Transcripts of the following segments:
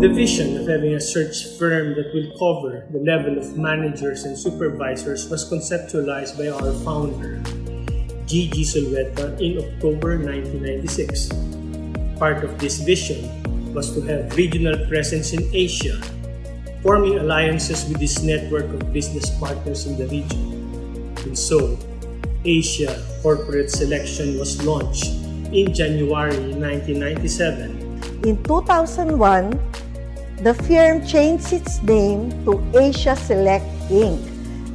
The vision of having a search firm that will cover the level of managers and supervisors was conceptualized by our founder, Gigi Solveta, in October 1996. Part of this vision was to have regional presence in Asia, forming alliances with this network of business partners in the region. And so, Asia Corporate Selection was launched in January 1997. In 2001, the firm changed its name to Asia Select Inc.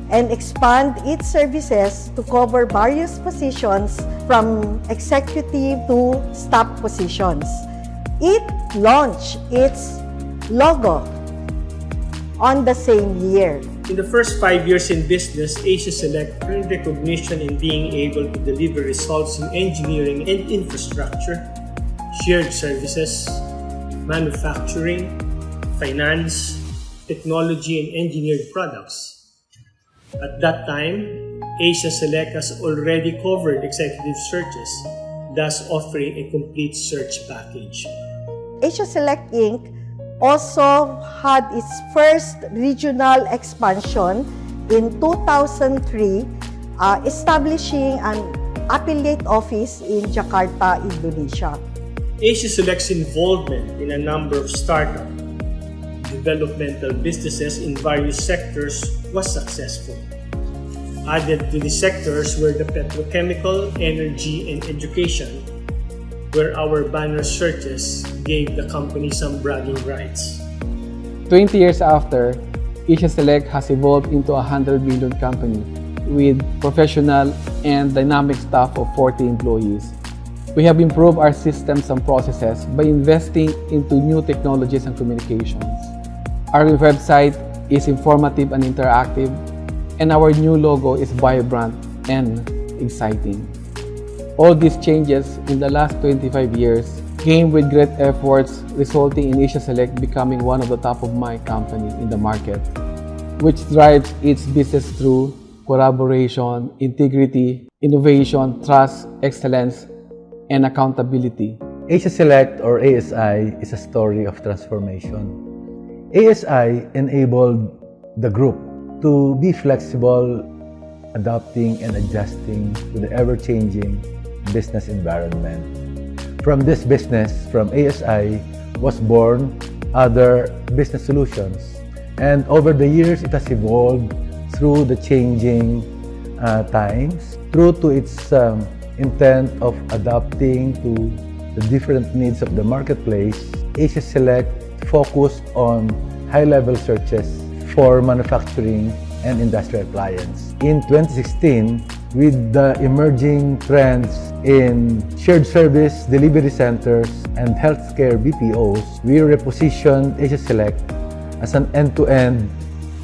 and expand its services to cover various positions from executive to staff positions. It launched its logo on the same year. In the first 5 years in business, Asia Select earned recognition in being able to deliver results in engineering and infrastructure, shared services, manufacturing, finance, technology, and engineered products. At that time, Asia Select has already covered executive searches, thus offering a complete search package. Asia Select Inc. also had its first regional expansion in 2003, establishing an affiliate office in Jakarta, Indonesia. Asia Select's involvement in a number of startup developmental businesses in various sectors was successful. Added to the sectors were the petrochemical, energy, and education, where our banner searches gave the company some bragging rights. 20 years after, Asia Select has evolved into a 100 million company with professional and dynamic staff of 40 employees. We have improved our systems and processes by investing into new technologies and communications. Our website is informative and interactive, and our new logo is vibrant and exciting. All these changes in the last 25 years came with great efforts, resulting in Asia Select becoming one of the top of mind company in the market, which drives its business through collaboration, integrity, innovation, trust, excellence, and accountability. Asia Select, or ASI, is a story of transformation. ASI enabled the group to be flexible, adapting and adjusting to the ever-changing business environment. From this business, from ASI, was born other business solutions. And over the years, it has evolved through the changing times, true to its intent of adapting to the different needs of the marketplace. Asia Select focused on high-level searches for manufacturing and industrial clients. In 2016, with the emerging trends in shared service delivery centers and healthcare BPOs, we repositioned Asia Select as an end-to-end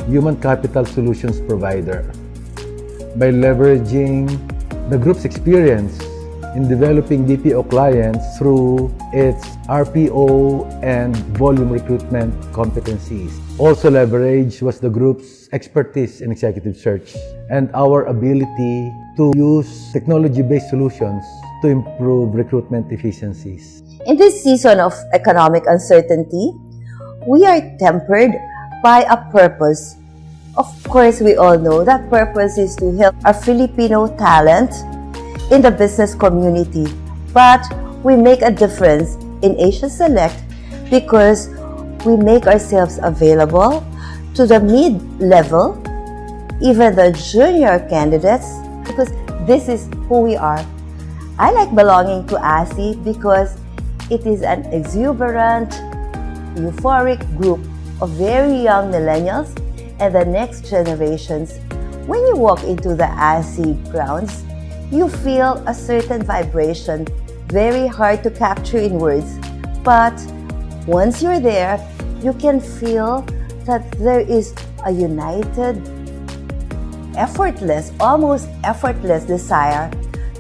human capital solutions provider. By leveraging the group's experience in developing BPO clients through its RPO and volume recruitment competencies. Also leveraged was the group's expertise in executive search and our ability to use technology-based solutions to improve recruitment efficiencies. In this season of economic uncertainty, we are tempered by a purpose. Of course, we all know that purpose is to help our Filipino talent in the business community, but we make a difference in Asia Select because we make ourselves available to the mid-level, even the junior candidates, because this is who we are. I like belonging to ASI because it is an exuberant, euphoric group of very young millennials and the next generations. When you walk into the ASI grounds, you feel a certain vibration, very hard to capture in words. But once you're there, you can feel that there is a united, effortless, almost effortless desire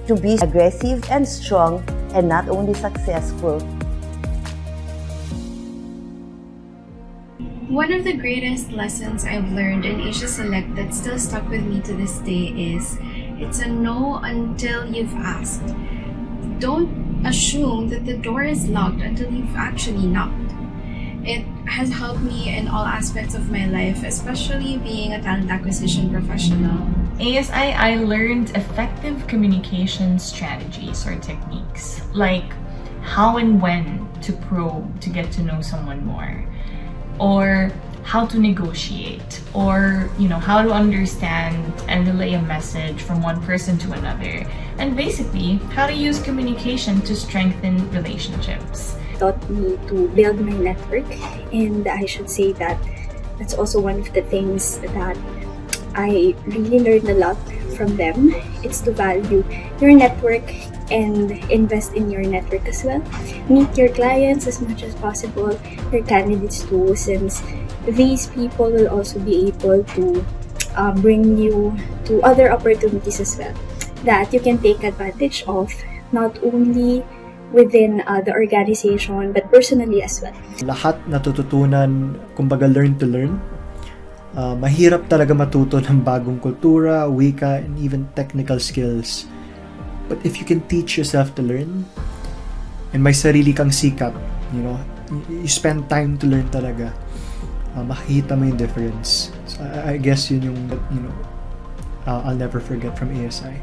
to be aggressive and strong and not only successful. One of the greatest lessons I've learned in Asia Select that still stuck with me to this day is it's a no until you've asked. Don't assume that the door is locked until you've actually knocked. It has helped me in all aspects of my life, especially being a talent acquisition professional. ASI, I learned effective communication strategies or techniques, like how and when to probe to get to know someone more, or how to negotiate, or how to understand and relay a message from one person to another, and basically how to use communication to strengthen relationships. Taught me to build my network, and I should say that that's also one of the things that I really learned a lot from them. It's to value your network and invest in your network as well. Meet your clients as much as possible, your candidates too, since these people will also be able to bring you to other opportunities as well that you can take advantage of, not only within the organization but personally as well. Lahat natututunan, kumbaga learn to learn. Mahirap talaga matuto ng bagong kultura, wika, and even technical skills. But if you can teach yourself to learn, and may sarili kang sikap, you spend time to learn talaga, makikita mo yung difference. So I guess yun yung, I'll never forget from ASI.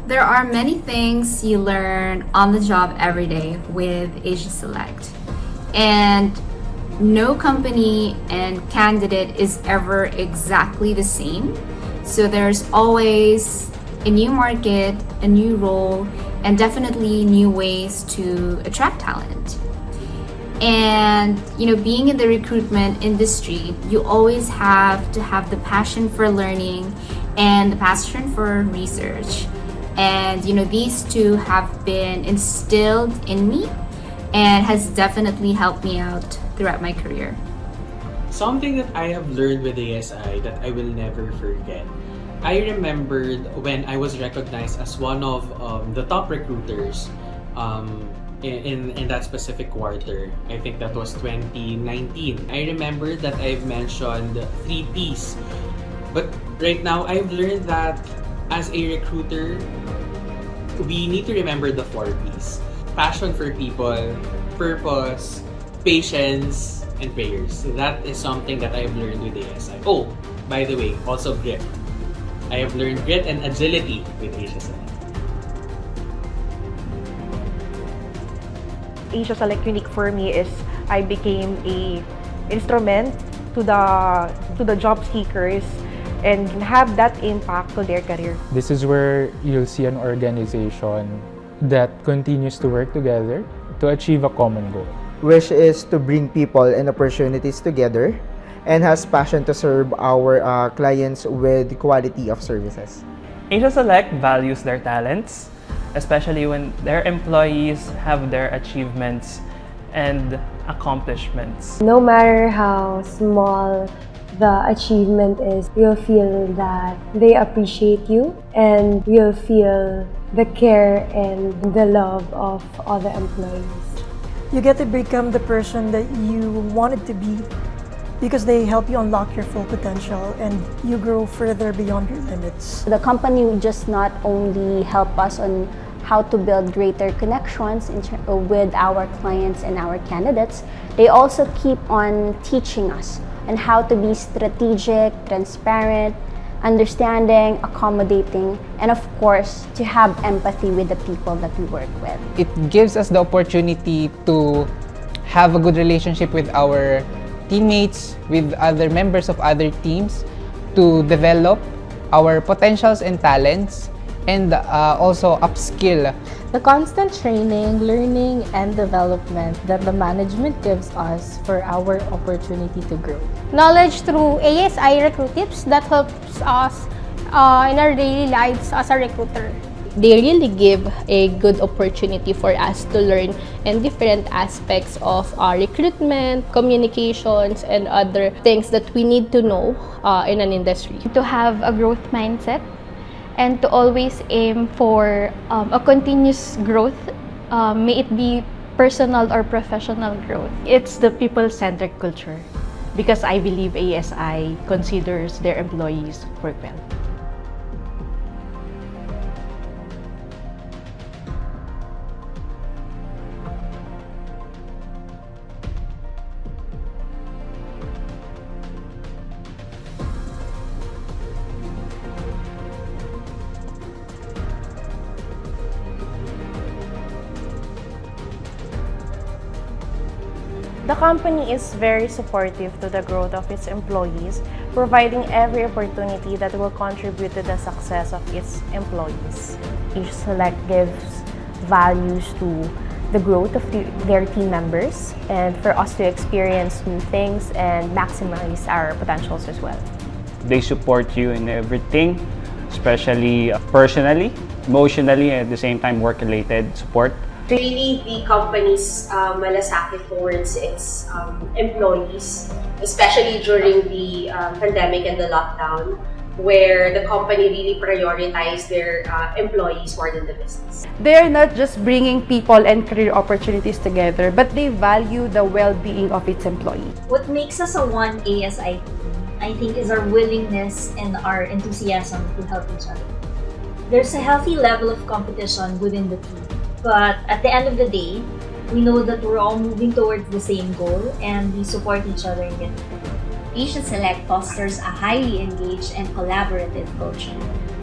There are many things you learn on the job every day with Asia Select. And no company and candidate is ever exactly the same. So there's always a new market, a new role, and definitely new ways to attract talent. And being in the recruitment industry, you always have to have the passion for learning and the passion for research. And these two have been instilled in me and has definitely helped me out throughout my career. Something that I have learned with ASI that I will never forget. I remembered when I was recognized as one of the top recruiters in that specific quarter. I think that was 2019. I remember that I've mentioned 3 Ps. But right now, I've learned that as a recruiter, we need to remember the 4 Ps. Passion for people, purpose, patience, and prayers. That is something that I've learned with ASI. Oh, by the way, also grit. I have learned grit and agility with Asia Select. Asia Select unique for me is I became a instrument to the job seekers and have that impact to their career. This is where you'll see an organization that continues to work together to achieve a common goal. Which is to bring people and opportunities together and has passion to serve our clients with quality of services. Asia Select values their talents, especially when their employees have their achievements and accomplishments. No matter how small the achievement is, you'll feel that they appreciate you and you'll feel the care and the love of other employees. You get to become the person that you wanted to be because they help you unlock your full potential and you grow further beyond your limits. The company will just not only help us on how to build greater connections with our clients and our candidates, they also keep on teaching us on how to be strategic, transparent, understanding, accommodating, and of course, to have empathy with the people that we work with. It gives us the opportunity to have a good relationship with our teammates, with other members of other teams, to develop our potentials and talents, and also upskill. The constant training, learning, and development that the management gives us for our opportunity to grow. Knowledge through ASI Recruit Tips that helps us in our daily lives as a recruiter. They really give a good opportunity for us to learn in different aspects of recruitment, communications, and other things that we need to know in an industry. To have a growth mindset and to always aim for a continuous growth, may it be personal or professional growth. It's the people-centered culture because I believe ASI considers their employees work well. The company is very supportive to the growth of its employees, providing every opportunity that will contribute to the success of its employees. Asia Select gives values to the growth of their team members and for us to experience new things and maximize our potentials as well. They support you in everything, especially personally, emotionally, and at the same time work-related support. Really, the company's malasakit towards its employees, especially during the pandemic and the lockdown, where the company really prioritized their employees more than the business. They're not just bringing people and career opportunities together, but they value the well-being of its employees. What makes us a one ASI team, I think, is our willingness and our enthusiasm to help each other. There's a healthy level of competition within the team, but at the end of the day, we know that we're all moving towards the same goal and we support each other in getting there. Asia Select fosters a highly engaged and collaborative culture.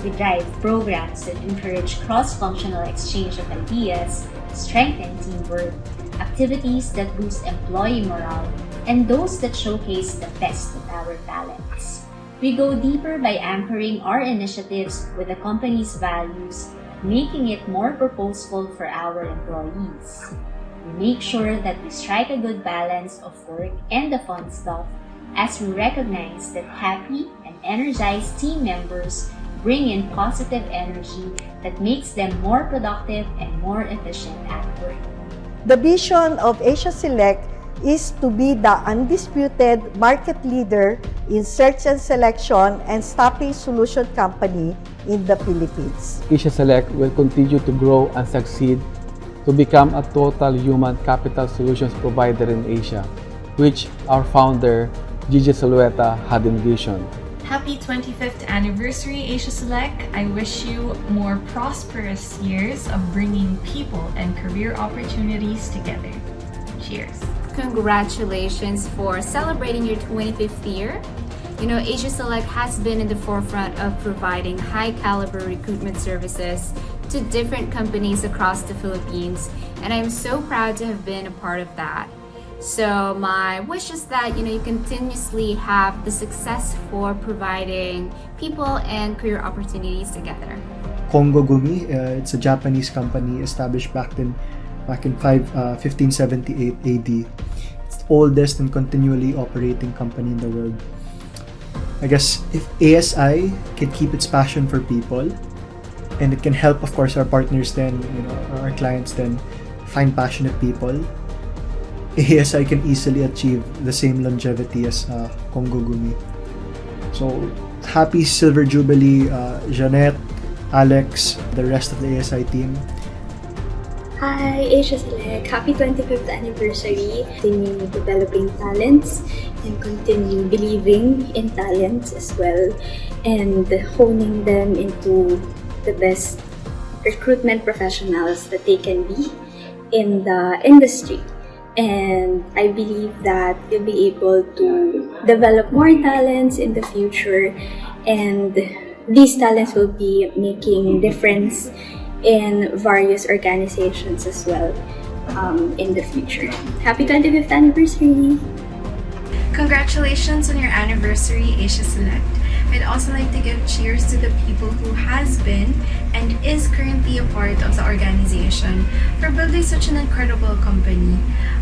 We drive programs that encourage cross-functional exchange of ideas, strengthen teamwork, activities that boost employee morale, and those that showcase the best of our talents. We go deeper by anchoring our initiatives with the company's values, making it more purposeful for our employees. We make sure that we strike a good balance of work and the fun stuff, as we recognize that happy and energized team members bring in positive energy that makes them more productive and more efficient at work. The vision of Asia Select is to be the undisputed market leader in search and selection and staffing solution company in the Philippines. Asia Select will continue to grow and succeed to become a total human capital solutions provider in Asia, which our founder, Gigi Solueta, had envisioned. Happy 25th anniversary, Asia Select. I wish you more prosperous years of bringing people and career opportunities together. Cheers. Congratulations for celebrating your 25th year. You know, Asia Select has been in the forefront of providing high caliber recruitment services to different companies across the Philippines, and I'm so proud to have been a part of that. So my wish is that you continuously have the success for providing people and career opportunities together. Kongo Gumi, it's a Japanese company established back in 1578 AD. It's the oldest and continually operating company in the world. I guess if ASI can keep its passion for people, and it can help, of course, our partners then, our clients then find passionate people, ASI can easily achieve the same longevity as Kongo Gumi. So happy Silver Jubilee, Jeanette, Alex, the rest of the ASI team. Hi, Asia Select. Happy 25th anniversary. Continue developing talents and continue believing in talents as well and honing them into the best recruitment professionals that they can be in the industry. And I believe that you'll be able to develop more talents in the future, and these talents will be making difference in various organizations as well in the future. Happy 25th anniversary! Congratulations on your anniversary, Asia Select. I'd also like to give cheers to the people who has been and is currently a part of the organization for building such an incredible company.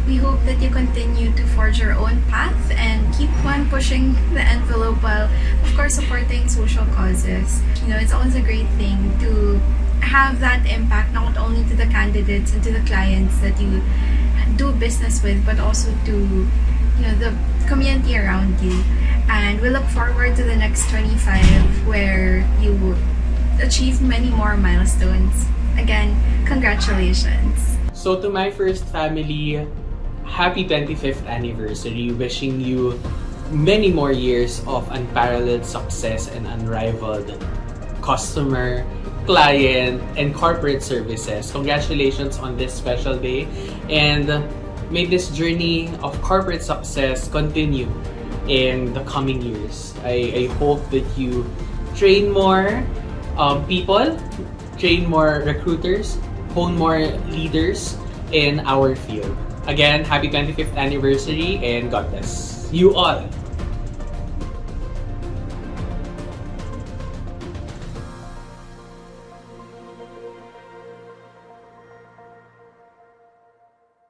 We hope that you continue to forge your own path and keep on pushing the envelope while, of course, supporting social causes. It's always a great thing to have that impact not only to the candidates and to the clients that you do business with, but also to the community around you. And we look forward to the next 25 where you will achieve many more milestones. Again, congratulations. So to my first family, happy 25th anniversary. Wishing you many more years of unparalleled success and unrivaled customer, client, and corporate services. Congratulations on this special day, and may this journey of corporate success continue in the coming years. I hope that you train more people, train more recruiters, hone more leaders in our field. Again, happy 25th anniversary and God bless you all.